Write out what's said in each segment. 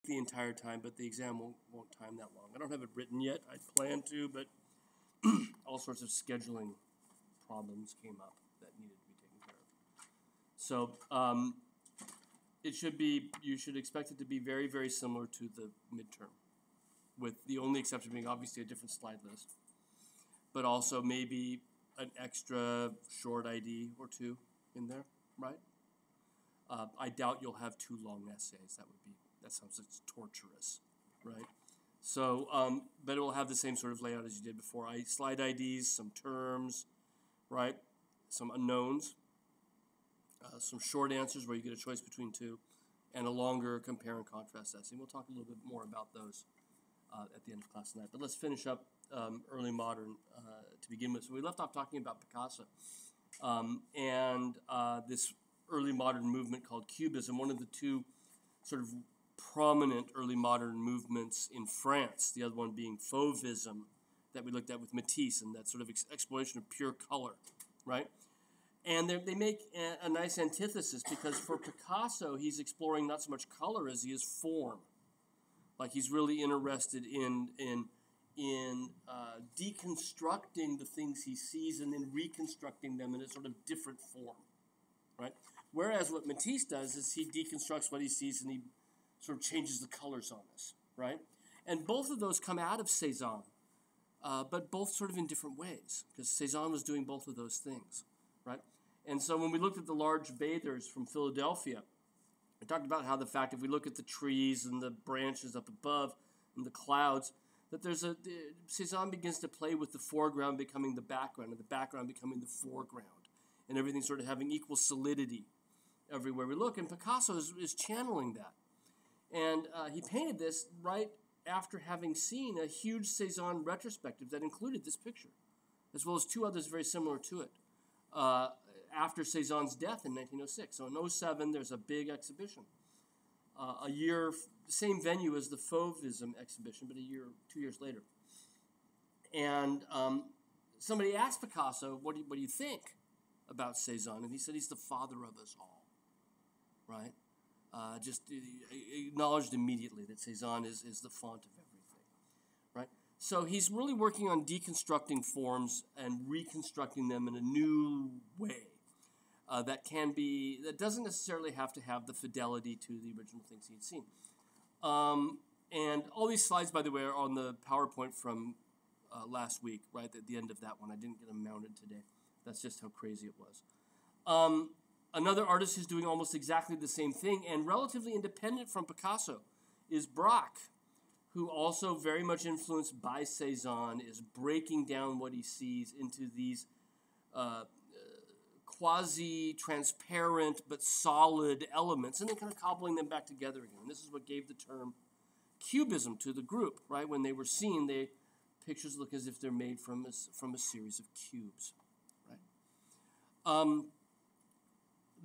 the entire time, but the exam won't time that long. I don't have it written yet. I plan to, but all sorts of scheduling problems came up that needed to be taken care of. So you should expect it to be very, very similar to the midterm, with the only exception being obviously a different slide list, but also maybe an extra short ID or two in there, right? I doubt you'll have 2 long essays. That sounds like torturous, right? So, but it will have the same sort of layout as you did before. Slide IDs, some terms, right? Some unknowns, some short answers where you get a choice between 2, and a longer compare and contrast essay. And we'll talk a little bit more about those at the end of class tonight. But let's finish up early modern to begin with. So we left off talking about Picasso and this early modern movement called Cubism, one of the 2 sort of prominent early modern movements in France, the other one being Fauvism that we looked at with Matisse and that sort of exploration of pure color, right? And they make a nice antithesis because for Picasso, he's exploring not so much color as he is form. Like he's really interested in deconstructing the things he sees and then reconstructing them in a sort of different form, right? Whereas what Matisse does is he deconstructs what he sees and he sort of changes the colors on us, right? And both of those come out of Cézanne, but both sort of in different ways, because Cézanne was doing both of those things, right? And so when we looked at the large bathers from Philadelphia, we talked about how the fact if we look at the trees and the branches up above and the clouds, that Cézanne begins to play with the foreground becoming the background and the background becoming the foreground, and everything sort of having equal solidity everywhere we look. And Picasso is channeling that. And he painted this right after having seen a huge Cézanne retrospective that included this picture, as well as 2 others very similar to it, after Cézanne's death in 1906. So in 1907, there's a big exhibition. A year, same venue as the Fauvism exhibition, but 2 years later. And somebody asked Picasso, what do you think about Cézanne? And he said he's the father of us all, right? Just acknowledged immediately that Cézanne is the font of everything, right? So he's really working on deconstructing forms and reconstructing them in a new way that doesn't necessarily have to have the fidelity to the original things he had seen. And all these slides, by the way, are on the PowerPoint from last week, right at the end of that one. I didn't get them mounted today. That's just how crazy it was. Another artist who's doing almost exactly the same thing and relatively independent from Picasso is Braque, who also very much influenced by Cézanne, is breaking down what he sees into these quasi-transparent but solid elements and then kind of cobbling them back together again. And this is what gave the term Cubism to the group, right? When they were seen, pictures look as if they're made from a series of cubes, right?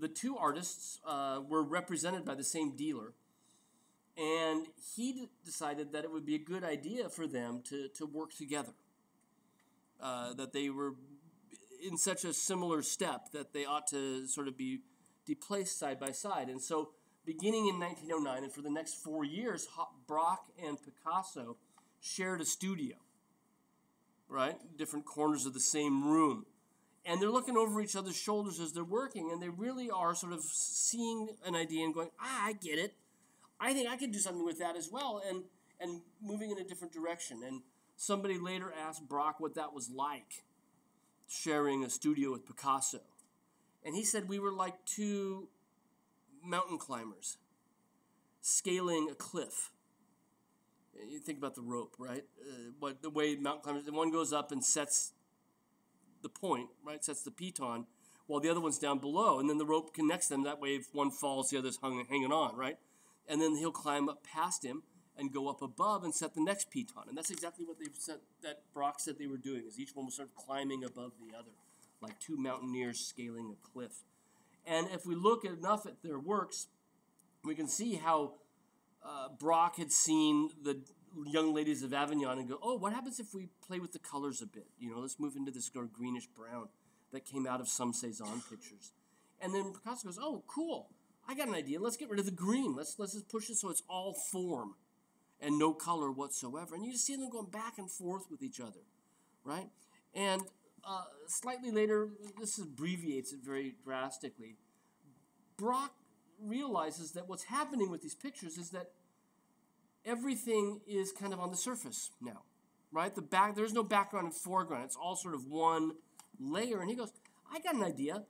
The 2 artists were represented by the same dealer, and he decided that it would be a good idea for them to work together, that they were in such a similar step that they ought to sort of be placed side by side. And so beginning in 1909 and for the next 4 years, Braque and Picasso shared a studio, right? Different corners of the same room. And they're looking over each other's shoulders as they're working, and they really are sort of seeing an idea and going, I get it. I think I could do something with that as well, and moving in a different direction. And somebody later asked Braque what that was like, sharing a studio with Picasso. And he said we were like 2 mountain climbers scaling a cliff. You think about the rope, right? The way mountain climbers, the one goes up and sets the point, right? Sets the piton, while the other one's down below, and then the rope connects them. That way, if one falls, the other's hanging on, right? And then he'll climb up past him and go up above and set the next piton. And that's exactly what they've said, that Braque said they were doing, is each one was sort of climbing above the other, like 2 mountaineers scaling a cliff. And if we look enough at their works, we can see how Braque had seen the young ladies of Avignon and go, oh, what happens if we play with the colors a bit? Let's move into this sort of greenish brown that came out of some Cézanne pictures. And then Picasso goes, oh, cool. I got an idea. Let's get rid of the green. Let's just push it so it's all form and no color whatsoever. And you just see them going back and forth with each other, right? And slightly later, this abbreviates it very drastically. Braque realizes that what's happening with these pictures is that everything is kind of on the surface now, right? There's no background and foreground. It's all sort of one layer. And he goes, I got an idea.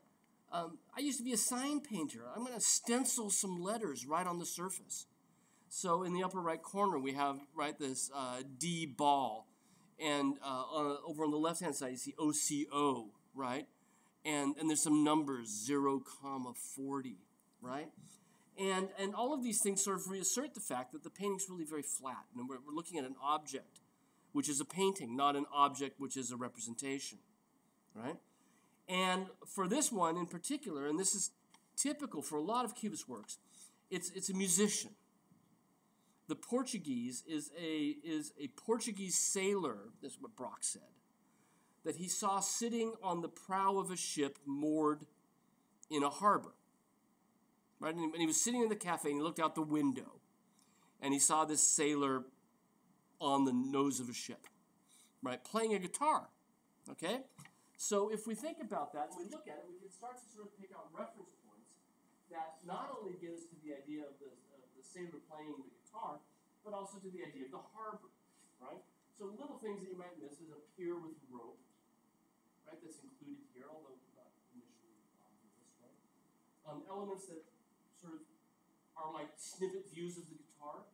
I used to be a sign painter. I'm going to stencil some letters right on the surface. So in the upper right corner, we have this D ball. And over on the left-hand side, you see OCO, right? And there's some numbers, 0, 40, right? And all of these things sort of reassert the fact that the painting's really very flat. And we're looking at an object, which is a painting, not an object, which is a representation, right? And for this one in particular, and this is typical for a lot of Cubist works, it's a musician. The Portuguese is a Portuguese sailor, that's what Braque said, that he saw sitting on the prow of a ship moored in a harbor. Right? And he was sitting in the cafe and he looked out the window and he saw this sailor on the nose of a ship, right, playing a guitar. Okay? So if we think about that and we look at it, we can start to sort of pick out reference points that not only get us to the idea of the sailor playing the guitar, but also to the idea of the harbor, right? So little things that you might miss is a pier with rope, right? That's included here, although not initially obvious, right? Elements that sort of are like snippet views of the guitar,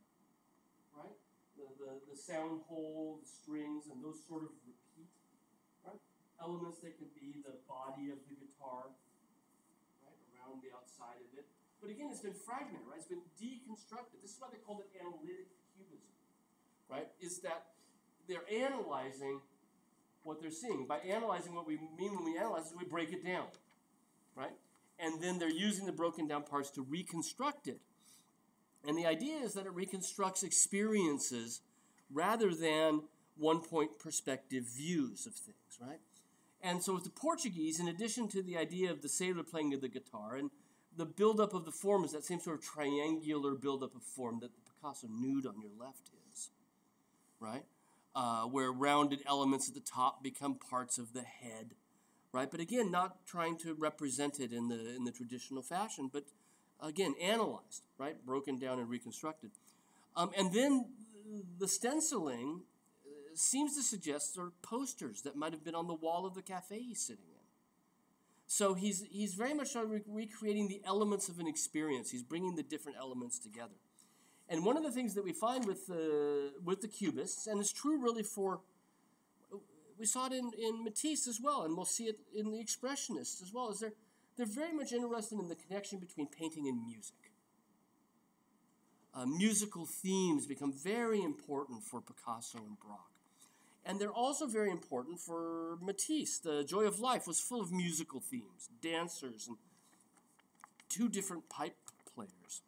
right? The sound hole, the strings, and those sort of repeat, right? Elements that could be the body of the guitar, right, around the outside of it. But again, it's been fragmented, right? It's been deconstructed. This is why they called it analytic cubism, right? Is that they're analyzing what they're seeing. By analyzing, what we mean when we analyze is we break it down, right? And then they're using the broken down parts to reconstruct it. And the idea is that it reconstructs experiences rather than one-point perspective views of things, right? And so with the Portuguese, in addition to the idea of the sailor playing the guitar, and the buildup of the form is that same sort of triangular buildup of form that the Picasso nude on your left is, right? Where rounded elements at the top become parts of the head, right? But again, not trying to represent it in the traditional fashion, but again, analyzed, right? Broken down and reconstructed. And then the stenciling seems to suggest sort of posters that might have been on the wall of the cafe he's sitting in. So he's very much recreating the elements of an experience. He's bringing the different elements together. And one of the things that we find with the Cubists, and it's true really we saw it in Matisse as well, and we'll see it in the Expressionists as well, is they're very much interested in the connection between painting and music. Musical themes become very important for Picasso and Braque. And they're also very important for Matisse. The Joy of Life was full of musical themes, dancers, and 2 different pipe players.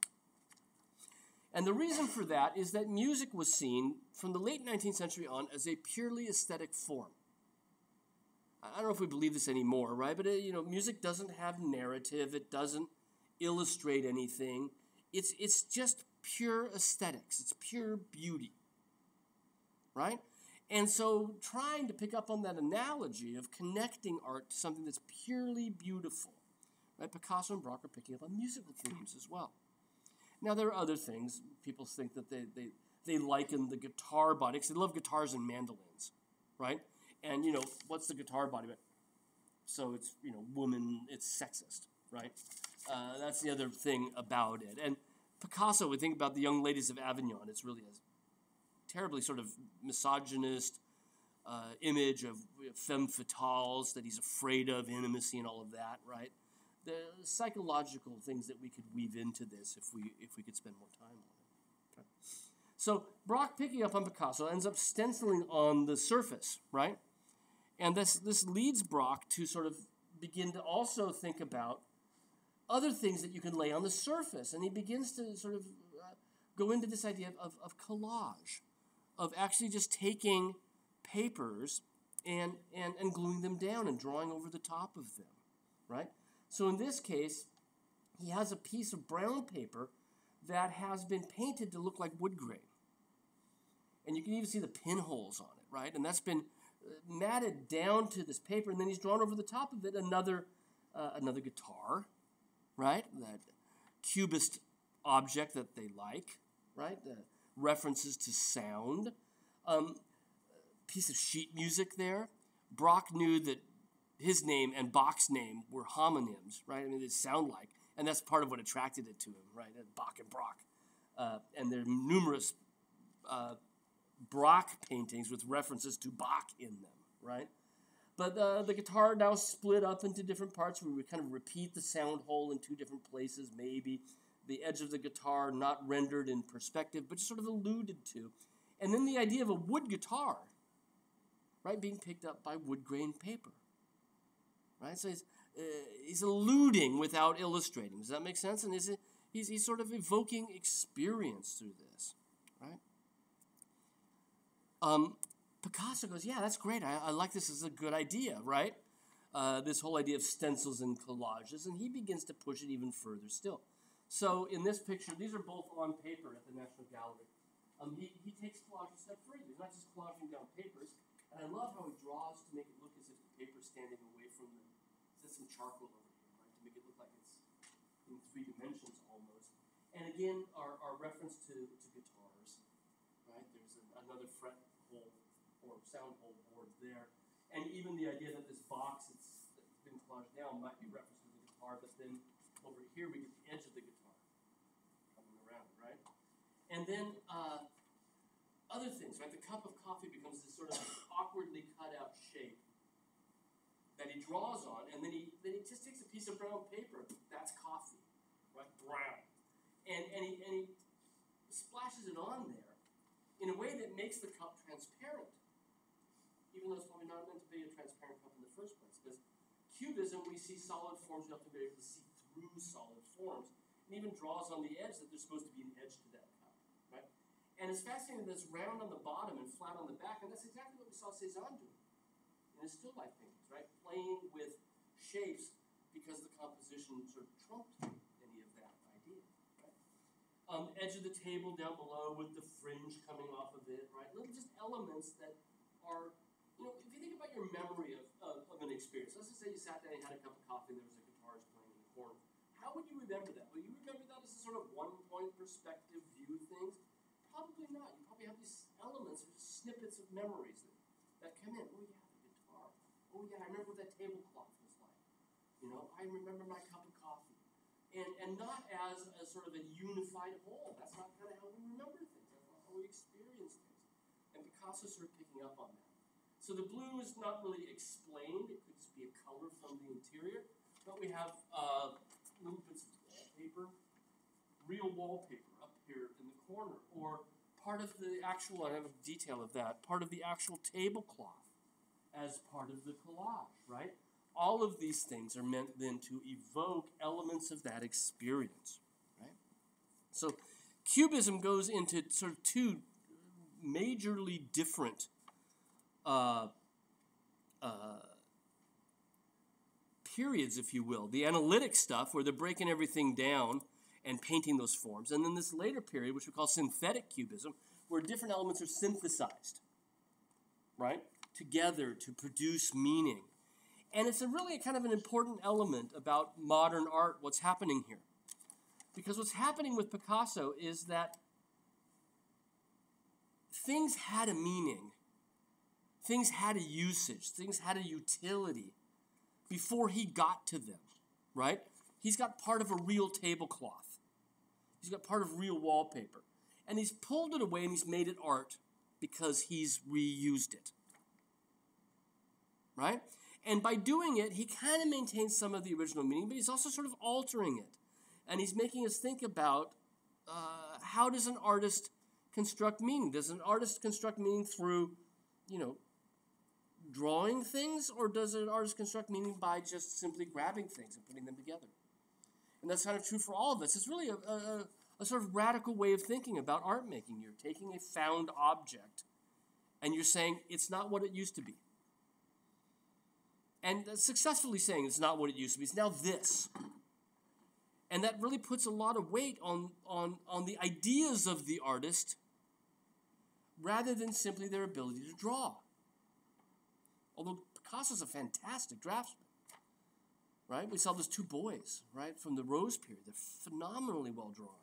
And the reason for that is that music was seen from the late 19th century on as a purely aesthetic form. I don't know if we believe this anymore, right? But music doesn't have narrative. It doesn't illustrate anything. It's just pure aesthetics. It's pure beauty, right? And so trying to pick up on that analogy of connecting art to something that's purely beautiful, right? Picasso and Braque are picking up on musical themes as well. Now, there are other things. People think that they liken the guitar body, because they love guitars and mandolins, right? And, what's the guitar body? So it's, woman, it's sexist, right? That's the other thing about it. And Picasso, we think about the Young Ladies of Avignon. It's really a terribly sort of misogynist image of femme fatales, that he's afraid of, intimacy and all of that, right? The psychological things that we could weave into this if we could spend more time on it. Okay. So Braque, picking up on Picasso, ends up stenciling on the surface, right? And this leads Braque to sort of begin to also think about other things that you can lay on the surface. And he begins to sort of go into this idea of collage, of actually just taking papers and gluing them down and drawing over the top of them, right? So in this case, he has a piece of brown paper that has been painted to look like wood grain. And you can even see the pinholes on it, right? And that's been matted down to this paper, and then he's drawn over the top of it another guitar, right? That cubist object that they like, right? References to sound. Piece of sheet music there. Brock knew that his name and Bach's name were homonyms, right? I mean, they sound like, and that's part of what attracted it to him, right? Bach and Brock. And there are numerous Brock paintings with references to Bach in them, right? But the guitar now split up into different parts where we kind of repeat the sound hole in two different places, maybe. The edge of the guitar not rendered in perspective, but just sort of alluded to. And then the idea of a wood guitar, right, being picked up by wood grain paper, right? So he's alluding without illustrating. Does that make sense? And he's sort of evoking experience through this, right? Picasso goes, yeah, that's great. I like this as a good idea, right? This whole idea of stencils and collages, and he begins to push it even further still. So in this picture, these are both on paper at the National Gallery. He takes collage a step further. He's not just collaging down papers, and I love how he draws to make it look as if the paper's standing away from them. There's some charcoal over here, right, to make it look like it's in 3 dimensions almost. And again, our reference to guitars, right? There's another fret hole or sound hole board there. And even the idea that this box that's been collaged down might be reference to the guitar, but then over here we get the edge of the guitar coming around, right? And then other things, right? The cup of coffee becomes this sort of awkwardly cut out shape that he draws on, and then he just takes a piece of brown paper. That's coffee, right? Brown. And he splashes it on there in a way that makes the cup transparent, even though it's probably not meant to be a transparent cup in the first place. Because cubism, we see solid forms, you have to be able to see through solid forms, and even draws on the edge that there's supposed to be an edge to that cup, right? And it's fascinating that it's round on the bottom and flat on the back, and that's exactly what we saw Cézanne do in his still life paintings, right? Playing with shapes because the composition sort of trumped any of that idea, right? Edge of the table down below with the fringe coming off of it, right? Little just elements that are, if you think about your memory of an experience, let's just say you sat down and had a cup of coffee and there was a guitarist playing in the corner. How would you remember that? Will you remember that as a sort of one-point perspective view things? Probably not. You probably have these elements or snippets of memories that come in. Oh, yeah, the guitar. Oh, yeah, I remember what that tablecloth was like. I remember my cup of coffee. And not as a sort of a unified whole. That's not kind of how we remember things. That's not how we experience things. And Picasso's sort of picking up on that. So the blue is not really explained. It could just be a color from the interior. But we have little bits of wallpaper, real wallpaper up here in the corner, or part of the actual, I have a detail of that, part of the actual tablecloth as part of the collage, right? All of these things are meant then to evoke elements of that experience, right? So Cubism goes into sort of 2 majorly different periods, if you will. The analytic stuff, where they're breaking everything down and painting those forms. And then this later period, which we call synthetic cubism, where different elements are synthesized, right, together to produce meaning. And it's really kind of an important element about modern art, what's happening here. Because what's happening with Picasso is that things had a meaning. Things had a usage. Things had a utility before he got to them, right? He's got part of a real tablecloth. He's got part of real wallpaper. And he's pulled it away and he's made it art because he's reused it, right? And by doing it, he kind of maintains some of the original meaning, but he's also sort of altering it. And he's making us think about how does an artist construct meaning? Does an artist construct meaning through, drawing things, or does an artist construct meaning by just simply grabbing things and putting them together? And that's kind of true for all of us. It's really a sort of radical way of thinking about art making. You're taking a found object and you're saying it's not what it used to be. And successfully saying it's not what it used to be. It's now this. And that really puts a lot of weight on the ideas of the artist rather than simply their ability to draw. Although Picasso's a fantastic draftsman, right? We saw those two boys, right, from the Rose period. They're phenomenally well drawn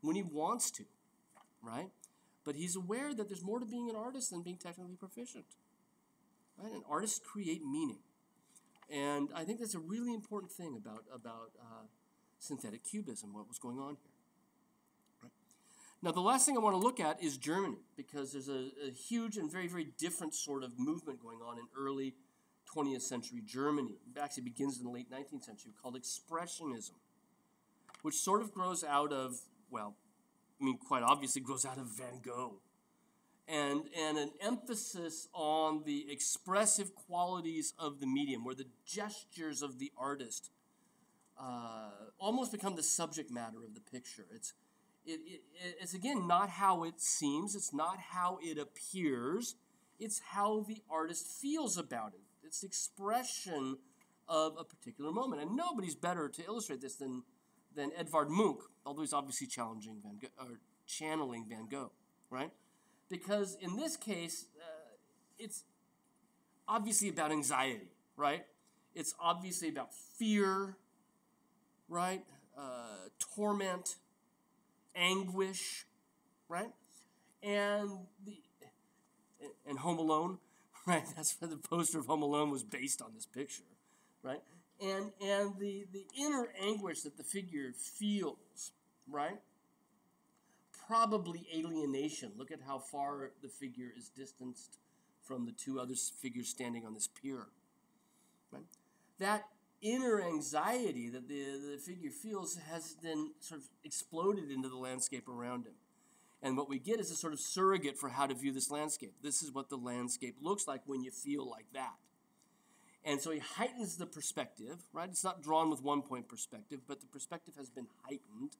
when he wants to, right? But he's aware that there's more to being an artist than being technically proficient, right? And artists create meaning. And I think that's a really important thing about synthetic cubism, what was going on here. Right? Now, the last thing I want to look at is Germany, because there's a huge and very, very different sort of movement going on in early 20th century Germany. It actually begins in the late 19th century, called Expressionism, which sort of grows out of, well, I mean, quite obviously grows out of Van Gogh. And an emphasis on the expressive qualities of the medium, where the gestures of the artist almost become the subject matter of the picture. It's again not how it seems, it's not how it appears, it's how the artist feels about it. It's the expression of a particular moment. And nobody's better to illustrate this than Edvard Munch, although he's obviously channeling Van Gogh, right? Because in this case, it's obviously about anxiety, right? It's obviously about fear, right? Torment, anguish, right? And Home Alone, right? That's where the poster of Home Alone was based on this picture, right? And the inner anguish that the figure feels, right? Probably alienation. Look at how far the figure is distanced from the two other figures standing on this pier. Right? That inner anxiety that the figure feels has then sort of exploded into the landscape around him. And what we get is a sort of surrogate for how to view this landscape. This is what the landscape looks like when you feel like that. And so he heightens the perspective, right? It's not drawn with one-point perspective, but the perspective has been heightened,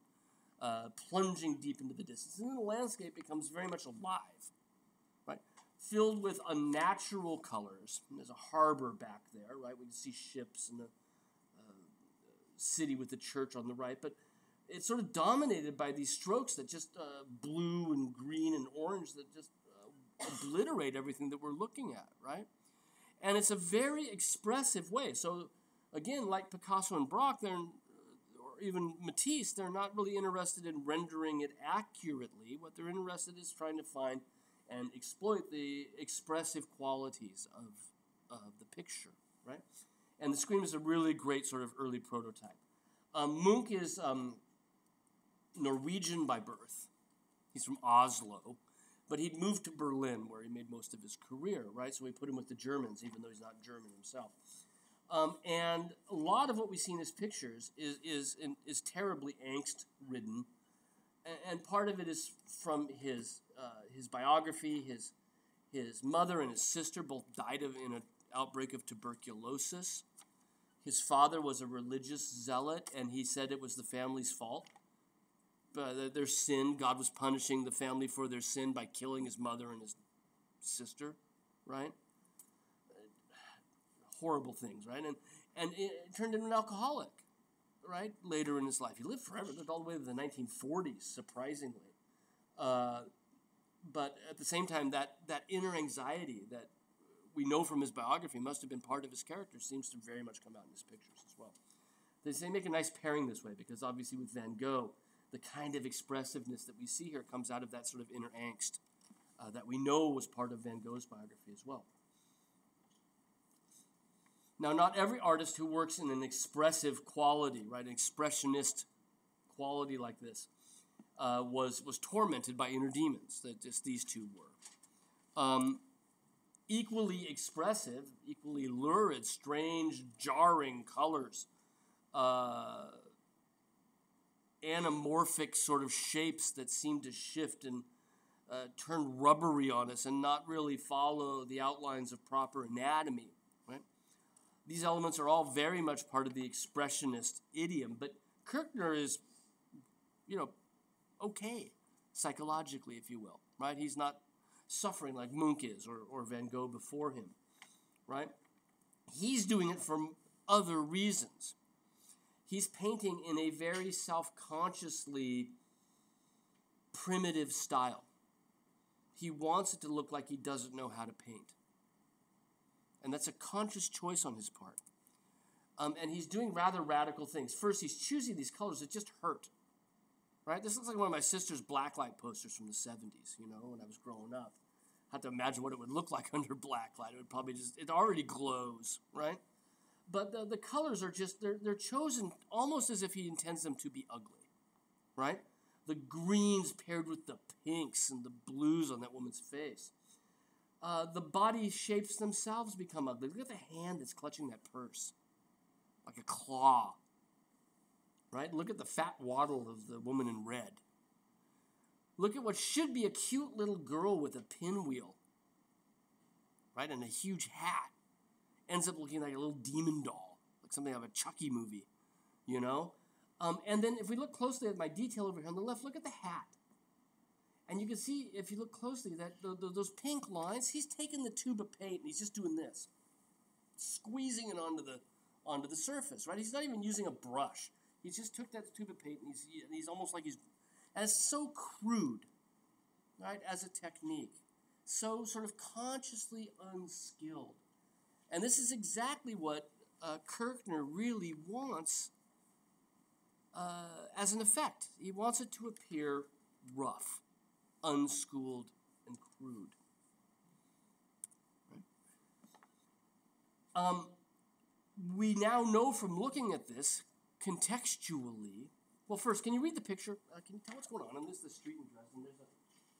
plunging deep into the distance. And then the landscape becomes very much alive, right? Filled with unnatural colors. And there's a harbor back there, right? We can see ships and the city with the church on the right. But it's sort of dominated by these strokes that just blue and green and orange that just obliterate everything that we're looking at, right? And it's a very expressive way. So, again, like Picasso and Braque, or even Matisse, they're not really interested in rendering it accurately. What they're interested in is trying to find and exploit the expressive qualities of the picture, right? And the Scream is a really great sort of early prototype. Munch is Norwegian by birth. He's from Oslo. But he'd moved to Berlin, where he made most of his career, right? So we put him with the Germans, even though he's not German himself. And a lot of what we see in his pictures is terribly angst-ridden, and part of it is from his biography. His mother and his sister both died in an outbreak of tuberculosis. His father was a religious zealot, and he said it was the family's fault. Their sin, God was punishing the family for their sin by killing his mother and his sister, right? Horrible things, right? And it turned into an alcoholic, right? Later in his life. He lived forever, lived all the way to the 1940s, surprisingly. But at the same time, that inner anxiety that we know from his biography must have been part of his character seems to very much come out in his pictures as well. They make a nice pairing this way, because obviously with Van Gogh, the kind of expressiveness that we see here comes out of that sort of inner angst that we know was part of Van Gogh's biography as well. Now, not every artist who works in an expressive quality, right, an expressionist quality like this, was tormented by inner demons, that just these two were. Equally expressive, equally lurid, strange, jarring colors, anamorphic sort of shapes that seem to shift and turn rubbery on us and not really follow the outlines of proper anatomy, right? These elements are all very much part of the expressionist idiom, but Kirchner is, okay, psychologically, if you will, right? He's not suffering like Munch is or Van Gogh before him, right? He's doing it for other reasons. He's painting in a very self-consciously primitive style. He wants it to look like he doesn't know how to paint. And that's a conscious choice on his part. And he's doing rather radical things. First, he's choosing these colors that just hurt. Right? This looks like one of my sister's blacklight posters from the 70s, when I was growing up. I had to imagine what it would look like under blacklight. It would probably it already glows, right? But the colors are just, they're chosen almost as if he intends them to be ugly, right? The greens paired with the pinks and the blues on that woman's face. The body shapes themselves become ugly. Look at the hand that's clutching that purse, like a claw, right? Look at the fat waddle of the woman in red. Look at what should be a cute little girl with a pinwheel, right, and a huge hat. Ends up looking like a little demon doll, like something out of a Chucky movie, And then if we look closely at my detail over here on the left, look at the hat. And you can see, if you look closely, that those pink lines, he's taken the tube of paint and he's just doing this, squeezing it onto the surface, right? He's not even using a brush. He just took that tube of paint and he's almost like and it's so crude, right, as a technique. So sort of consciously unskilled. And this is exactly what Kirchner really wants as an effect. He wants it to appear rough, unschooled, and crude. Right? We now know from looking at this contextually. Well, first, can you read the picture? Can you tell what's going on? And this is the street in Dresden.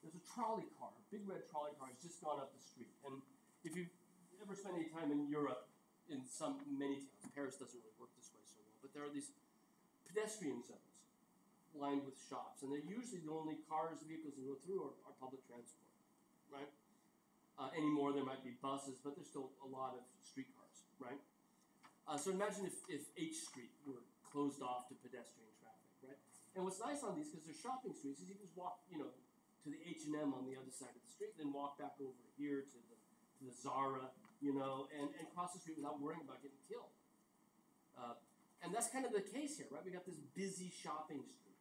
There's a trolley car, a big red trolley car has just gone up the street. And if you ever spend any time in Europe, in many towns, Paris doesn't really work this way so well, but there are these pedestrian zones lined with shops, and they're usually the only cars, vehicles that go through are public transport, right? Anymore, there might be buses, but there's still a lot of streetcars, right? So imagine if H Street were closed off to pedestrian traffic, right? And what's nice on these, because they're shopping streets, is you can just walk, to the H&M on the other side of the street, then walk back over here to the Zara, and cross the street without worrying about getting killed. And that's kind of the case here, right? We got this busy shopping street.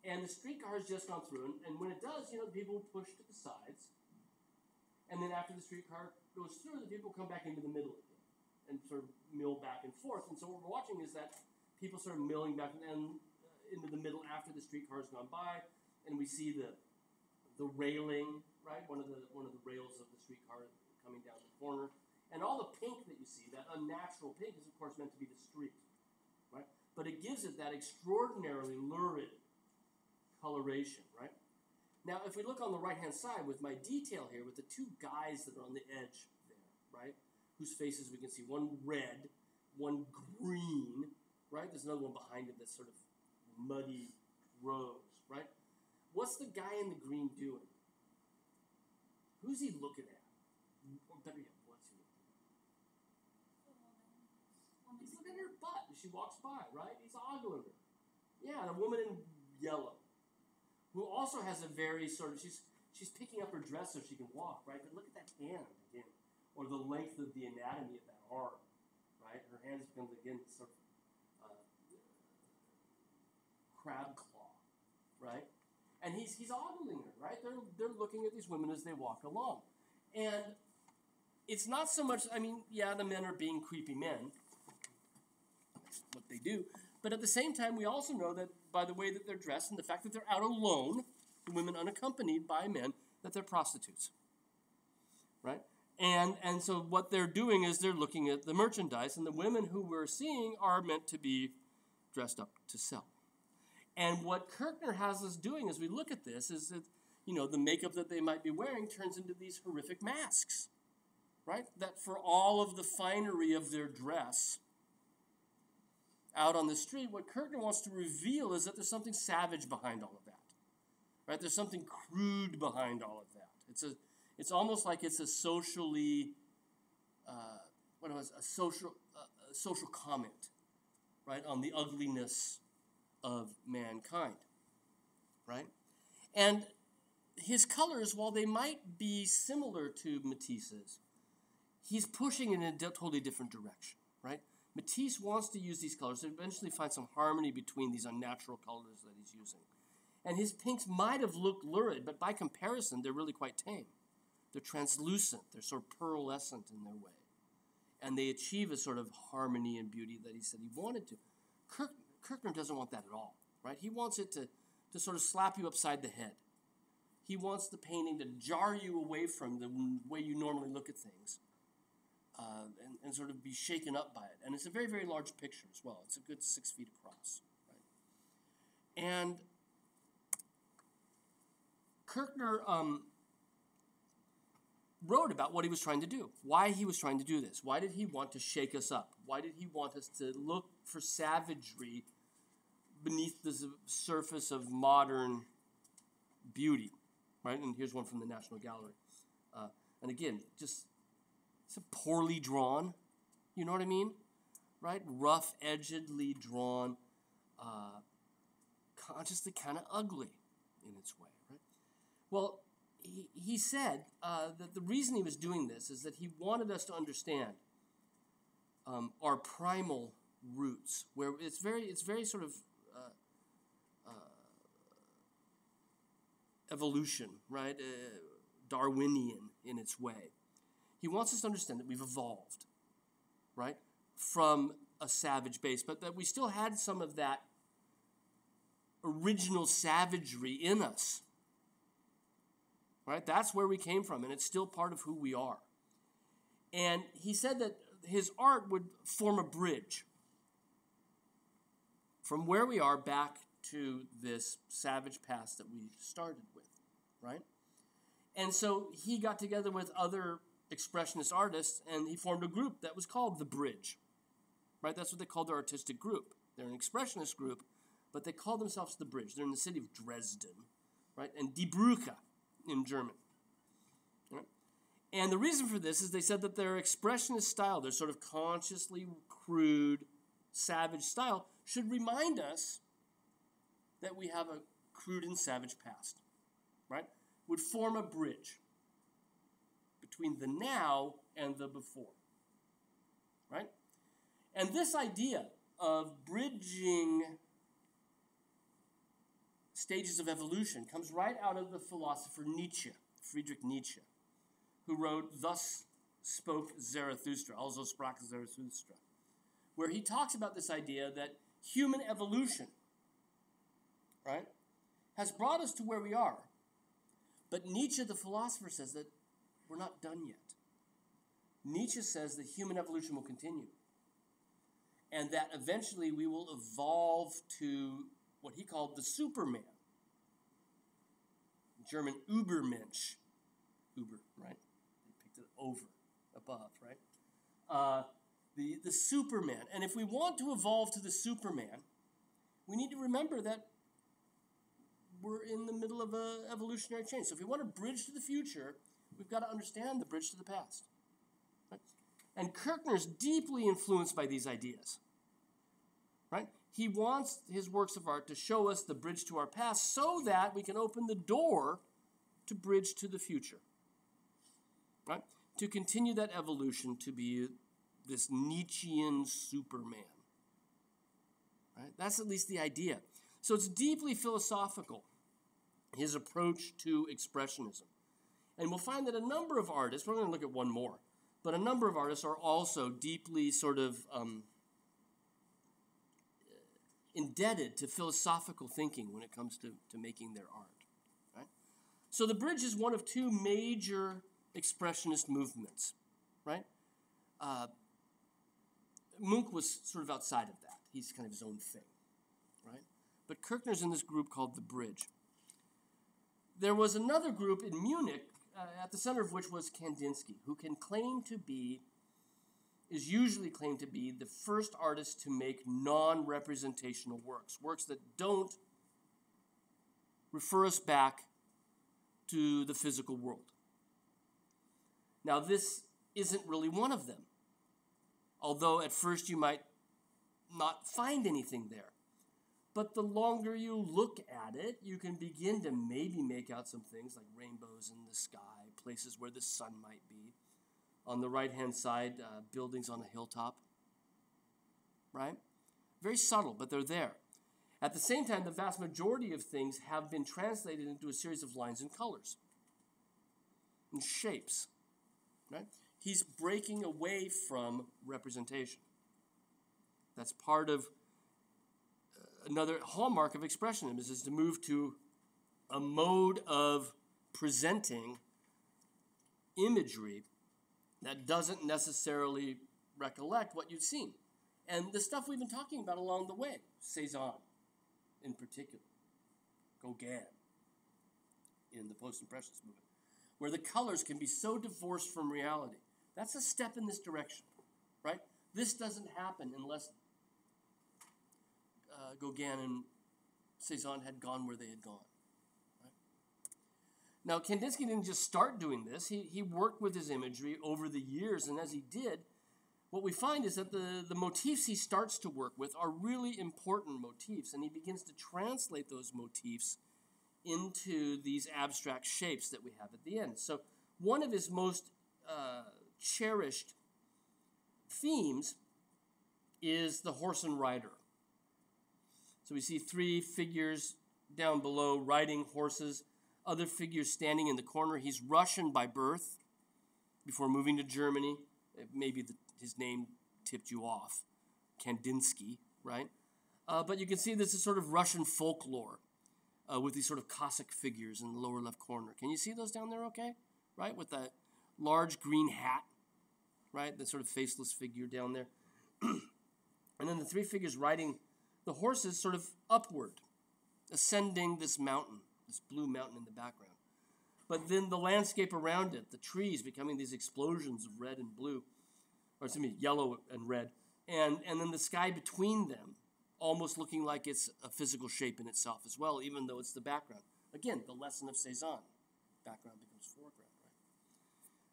And the streetcar has just gone through, and when it does, people push to the sides. And then after the streetcar goes through, the people come back into the middle again and sort of mill back and forth. And so what we're watching is that people sort of milling back and into the middle after the streetcar has gone by, and we see the railing, right? One of the rails of the streetcar coming down the corner. And all the pink that you see, that unnatural pink, is of course meant to be the street, right? But it gives it that extraordinarily lurid coloration, right? Now, if we look on the right-hand side with my detail here, with the two guys that are on the edge there, right? Whose faces we can see, one red, one green, right? There's another one behind it that's sort of muddy rose, right? What's the guy in the green doing? Who's he looking at? Or better yet, what's he looking at? He's looking at her butt as she walks by, right? He's ogling her. Yeah, the woman in yellow, who also has a very sort of, she's picking up her dress so she can walk, right? But look at that hand again, or the length of the anatomy of that arm, right? Her hand becomes again sort of crab claw, right? And he's ogling her, right? They're looking at these women as they walk along. And it's not so much, the men are being creepy men. That's what they do. But at the same time, we also know that by the way that they're dressed and the fact that they're out alone, the women unaccompanied by men, that they're prostitutes, right? And so what they're doing is they're looking at the merchandise, and the women who we're seeing are meant to be dressed up to sell. And what Kirchner has us doing as we look at this is that, the makeup that they might be wearing turns into these horrific masks, right? That for all of the finery of their dress out on the street, what Kirchner wants to reveal is that there's something savage behind all of that, right? There's something crude behind all of that. It's almost like it's a socially, a social comment, right, on the ugliness of mankind, right? And his colors, while they might be similar to Matisse's, he's pushing in a totally different direction, right? Matisse wants to use these colors to eventually find some harmony between these unnatural colors that he's using. And his pinks might have looked lurid, but by comparison, they're really quite tame. They're translucent. They're sort of pearlescent in their way. And they achieve a sort of harmony and beauty that he said he wanted to. Kirchner doesn't want that at all, right? He wants it to sort of slap you upside the head. He wants the painting to jar you away from the way you normally look at things and sort of be shaken up by it. And it's a very, very large picture as well. It's a good 6 feet across, right? And Kirchner wrote about what he was trying to do, why he was trying to do this. Why did he want to shake us up? Why did he want us to look for savagery beneath the surface of modern beauty, right? And here's one from the National Gallery. And again, just it's poorly drawn, you know what I mean? Right? Rough-edgedly drawn, consciously kind of ugly in its way, right? Well, he said that the reason he was doing this is that he wanted us to understand our primal roots, where it's very sort of evolution, right? Darwinian in its way. He wants us to understand that we've evolved, right, from a savage base, but that we still had some of that original savagery in us. Right? That's where we came from, and it's still part of who we are. And he said that his art would form a bridge from where we are back to this savage past that we started with, right? And so he got together with other expressionist artists, and he formed a group that was called The Bridge, right? That's what they called their artistic group. They're an expressionist group, but they call themselves The Bridge. They're in the city of Dresden, right? And Die Brücke in German. Right? And the reason for this is they said that their expressionist style, their sort of consciously crude, savage style, should remind us that we have a crude and savage past, right? Would form a bridge between the now and the before, right? And this idea of bridging stages of evolution comes right out of the philosopher Nietzsche, Friedrich Nietzsche, who wrote Thus Spoke Zarathustra, Also sprach Zarathustra, where he talks about this idea that human evolution, right, has brought us to where we are. But Nietzsche, the philosopher, says that we're not done yet. Nietzsche says that human evolution will continue, and that eventually we will evolve to what he called the Superman. German Übermensch. Uber, right? They picked it over, above, right? The Superman. And if we want to evolve to the Superman, we need to remember that we're in the middle of an evolutionary change. So if we want to bridge to the future, we've got to understand the bridge to the past. Right? And Kirchner's deeply influenced by these ideas. Right? He wants his works of art to show us the bridge to our past so that we can open the door to bridge to the future. Right? To continue that evolution to be this Nietzschean Superman. Right? That's at least the idea. So it's deeply philosophical, his approach to expressionism. And we'll find that a number of artists, we're going to look at one more, but a number of artists are also deeply sort of indebted to philosophical thinking when it comes to making their art. Right? So the bridge is one of two major expressionist movements. Right? Munch was sort of outside of that. He's kind of his own thing. Right? But Kirchner's in this group called The Bridge. There was another group in Munich, at the center of which was Kandinsky, who is usually claimed to be the first artist to make non-representational works that don't refer us back to the physical world. Now, this isn't really one of them, although at first you might not find anything there. But the longer you look at it, you can begin to maybe make out some things like rainbows in the sky, places where the sun might be. On the right-hand side, buildings on a hilltop. right? Very subtle, but they're there. At the same time, the vast majority of things have been translated into a series of lines and colors and shapes, right? He's breaking away from representation. That's part of another hallmark of expressionism is to move to a mode of presenting imagery that doesn't necessarily recollect what you've seen. And the stuff we've been talking about along the way, Cézanne in particular, Gauguin in the post-impressionist movement, where the colors can be so divorced from reality. That's a step in this direction, right? This doesn't happen unless Gauguin and Cézanne had gone where they had gone. Right? Now, Kandinsky didn't just start doing this. He worked with his imagery over the years, and as he did, what we find is that the motifs he starts to work with are really important motifs, and he begins to translate those motifs into these abstract shapes that we have at the end. So one of his most cherished themes is the horse and rider. So we see three figures down below riding horses, other figures standing in the corner. He's Russian by birth before moving to Germany. Maybe his name tipped you off, Kandinsky, right? But you can see this is sort of Russian folklore with these sort of Cossack figures in the lower left corner. Can you see those down there okay? Right, with that large green hat, right? The sort of faceless figure down there. And then the three figures riding the horses sort of upward, ascending this mountain, this blue mountain in the background. But then the landscape around it, the trees becoming these explosions of red and blue, or excuse me, yellow and red, and then the sky between them, almost looking like it's a physical shape in itself as well, even though it's the background. Again, the lesson of Cézanne. Background becomes foreground, right?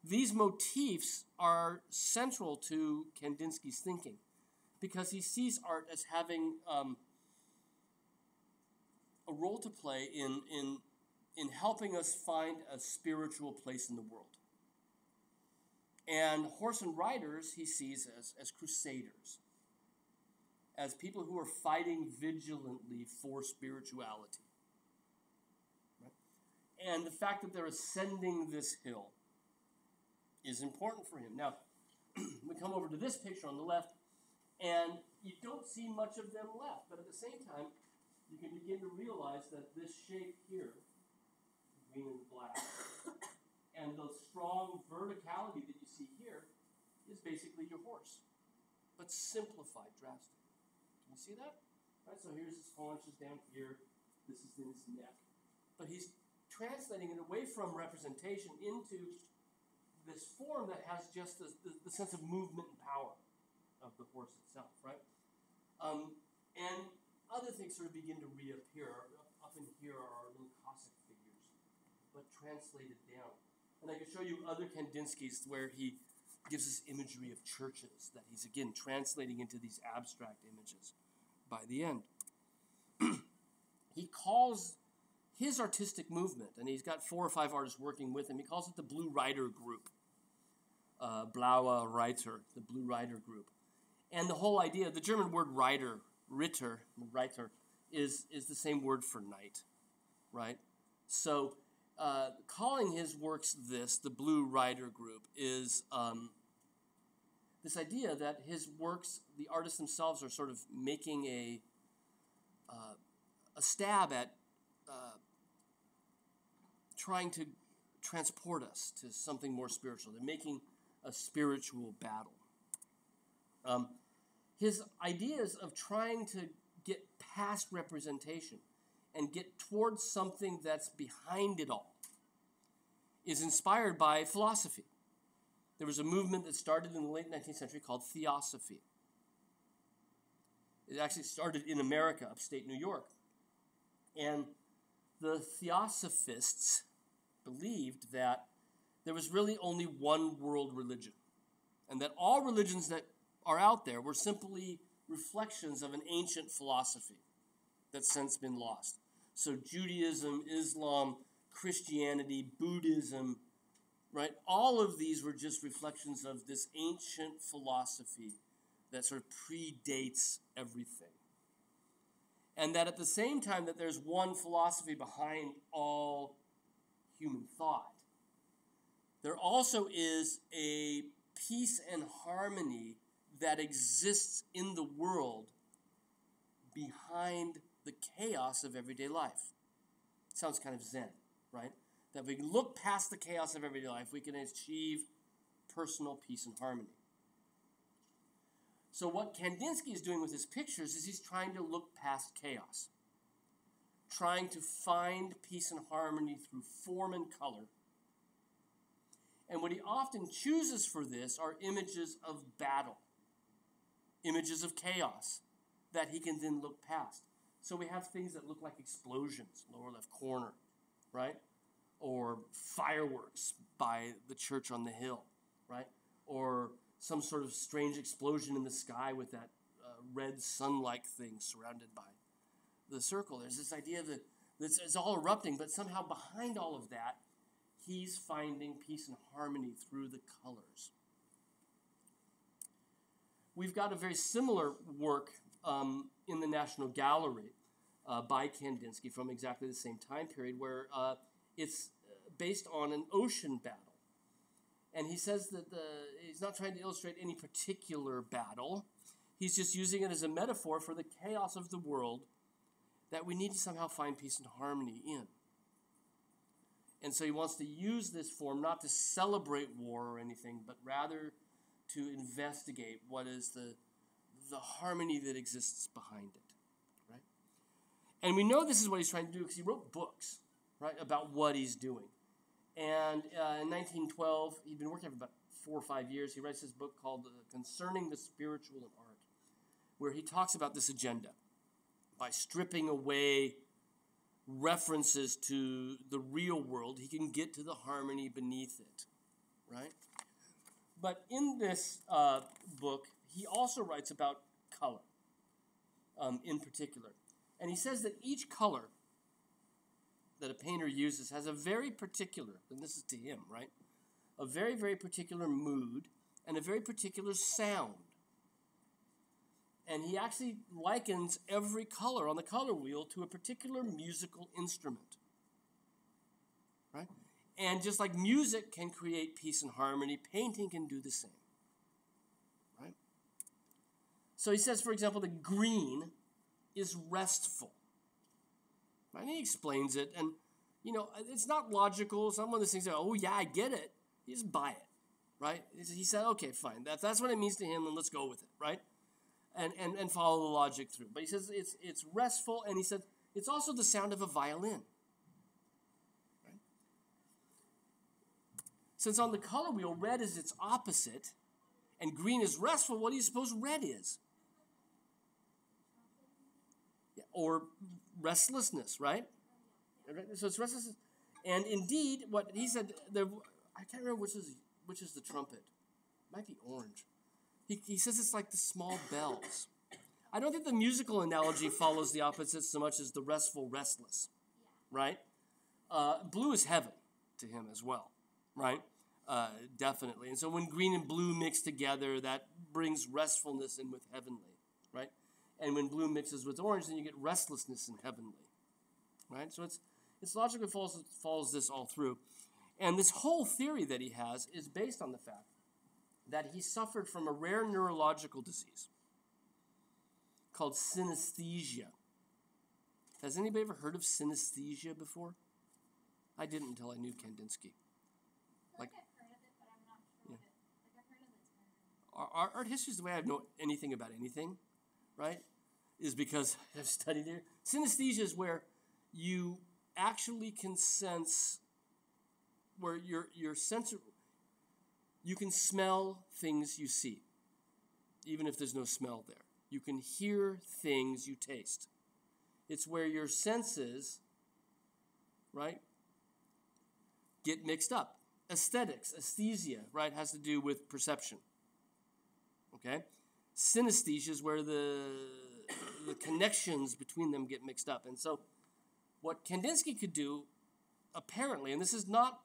These motifs are central to Kandinsky's thinking because he sees art as having a role to play in helping us find a spiritual place in the world. And horse and riders he sees as crusaders, as people who are fighting vigilantly for spirituality. Right? And the fact that they're ascending this hill is important for him. Now, we come over to this picture on the left, and you don't see much of them left, but at the same time, you can begin to realize that this shape here, green and black, and the strong verticality that you see here is basically your horse, but simplified drastically. Can you see that? Right, so here's his haunches down here. This is in his neck. But he's translating it away from representation into this form that has just the sense of movement and power of the horse itself, right? And other things sort of begin to reappear. Up in here are our little Cossack figures, but translated down. And I can show you other Kandinskys where he gives us imagery of churches that he's, again, translating into these abstract images by the end. He calls his artistic movement, and he's got 4 or 5 artists working with him, he calls it the Blue Rider Group. Blaue Reiter, the Blue Rider Group. And the whole idea, the German word Ritter, is the same word for knight, right? So calling his works this, the Blue Rider Group, is this idea that his works, the artists themselves, are sort of making a stab at trying to transport us to something more spiritual. They're making a spiritual battle. His ideas of trying to get past representation and get towards something that's behind it all is inspired by philosophy. There was a movement that started in the late 19th century called Theosophy. It actually started in America, upstate New York. And the Theosophists believed that there was really only one world religion, and that all religions that are out there were simply reflections of an ancient philosophy that's since been lost. So Judaism, Islam, Christianity, Buddhism, right? All of these were just reflections of this ancient philosophy that sort of predates everything. And that at the same time that there's one philosophy behind all human thought, there also is a peace and harmony that exists in the world behind the chaos of everyday life. Sounds kind of Zen, right? That we can look past the chaos of everyday life, we can achieve personal peace and harmony. So what Kandinsky is doing with his pictures is he's trying to look past chaos, trying to find peace and harmony through form and color. And what he often chooses for this are images of battle, images of chaos that he can then look past. So we have things that look like explosions, lower left corner, right? Or fireworks by the church on the hill, right? Or some sort of strange explosion in the sky with that red sun-like thing surrounded by the circle. There's this idea that it's all erupting, but somehow behind all of that, he's finding peace and harmony through the colors. We've got a very similar work in the National Gallery by Kandinsky from exactly the same time period, where it's based on an ocean battle. And he says that he's not trying to illustrate any particular battle. He's just using it as a metaphor for the chaos of the world that we need to somehow find peace and harmony in. And so he wants to use this form not to celebrate war or anything, but rather to investigate what is the harmony that exists behind it, right? And we know this is what he's trying to do because he wrote books, right, about what he's doing. And in 1912, he'd been working for about 4 or 5 years. He writes this book called Concerning the Spiritual in Art, where he talks about this agenda by stripping away references to the real world. He can get to the harmony beneath it, right? But in this book, he also writes about color in particular. And he says that each color that a painter uses has a very particular, and this is to him, right? A very, very particular mood and a very particular sound. And he actually likens every color on the color wheel to a particular musical instrument, right? And just like music can create peace and harmony, painting can do the same, right? So he says, for example, the green is restful. Right? And he explains it, and, you know, it's not logical. It's not one of those things that, oh, yeah, I get it. You just buy it, right? He said, okay, fine. That's what it means to him, and let's go with it, right? And follow the logic through. But he says it's restful, and he said it's also the sound of a violin. Right? Since on the color wheel, red is its opposite, and green is restful, what do you suppose red is? Yeah, or restlessness, right? So it's restlessness. And indeed, what he said, I can't remember which is the trumpet. It might be orange. He says it's like the small bells. I don't think the musical analogy follows the opposite so much as the restful, restless, right? Blue is heaven to him as well, right? Definitely. And so when green and blue mix together, that brings restfulness in with heavenly, right? And when blue mixes with orange, then you get restlessness in heavenly, right? So it's logically follows this all through. And this whole theory that he has is based on the fact that he suffered from a rare neurological disease called synesthesia. Has anybody ever heard of synesthesia before? I didn't until I knew Kandinsky. Like I've heard of it, but I'm not sure of it. Like I've heard of the term. Our art history is the way I know anything about anything, right? Is because I've studied it. Synesthesia is where you actually can sense, where your sense, you can smell things you see, even if there's no smell there. You can hear things you taste. It's where your senses, right, get mixed up. Aesthetics, aesthesia, right, has to do with perception. Okay? Synesthesia is where the connections between them get mixed up. And so what Kandinsky could do, apparently, and this is not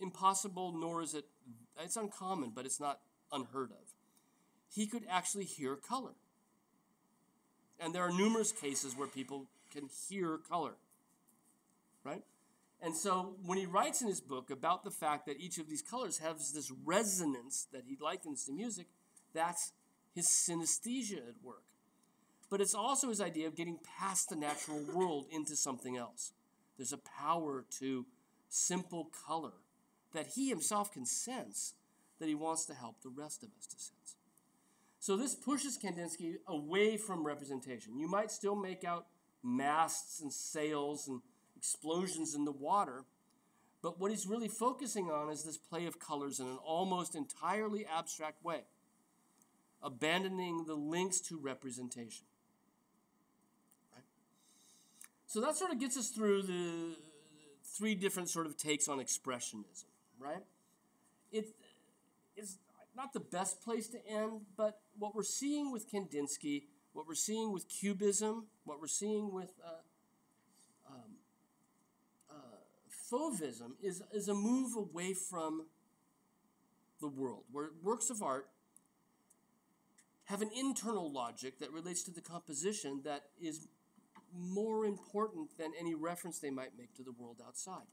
impossible, nor is it's uncommon, but it's not unheard of. he could actually hear color. And there are numerous cases where people can hear color, right? And so when he writes in his book about the fact that each of these colors has this resonance that he likens to music, that's his synesthesia at work. But it's also his idea of getting past the natural world into something else. There's a power to simple color that he himself can sense that he wants to help the rest of us to sense. So this pushes Kandinsky away from representation. You might still make out masts and sails and explosions in the water, but what he's really focusing on is this play of colors in an almost entirely abstract way, abandoning the links to representation. Right? So that sort of gets us through the three different sort of takes on expressionism, right? It's not the best place to end, but what we're seeing with Kandinsky, what we're seeing with Cubism, what we're seeing with Fauvism is a move away from the world, where works of art have an internal logic that relates to the composition that is more important than any reference they might make to the world outside.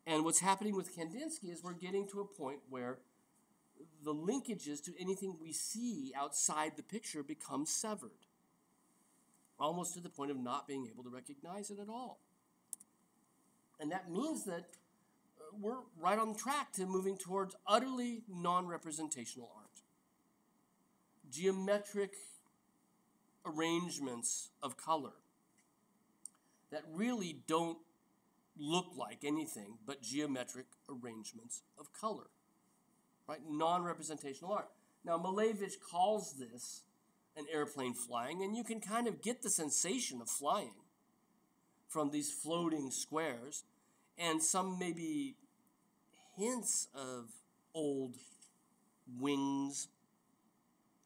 And what's happening with Kandinsky is we're getting to a point where the linkages to anything we see outside the picture become severed, almost to the point of not being able to recognize it at all. And that means that we're right on track to moving towards utterly non-representational art. Geometric arrangements of color that really don't look like anything but geometric arrangements of color, right? Non-representational art. Now, Malevich calls this an airplane flying, and you can kind of get the sensation of flying from these floating squares and some maybe hints of old wings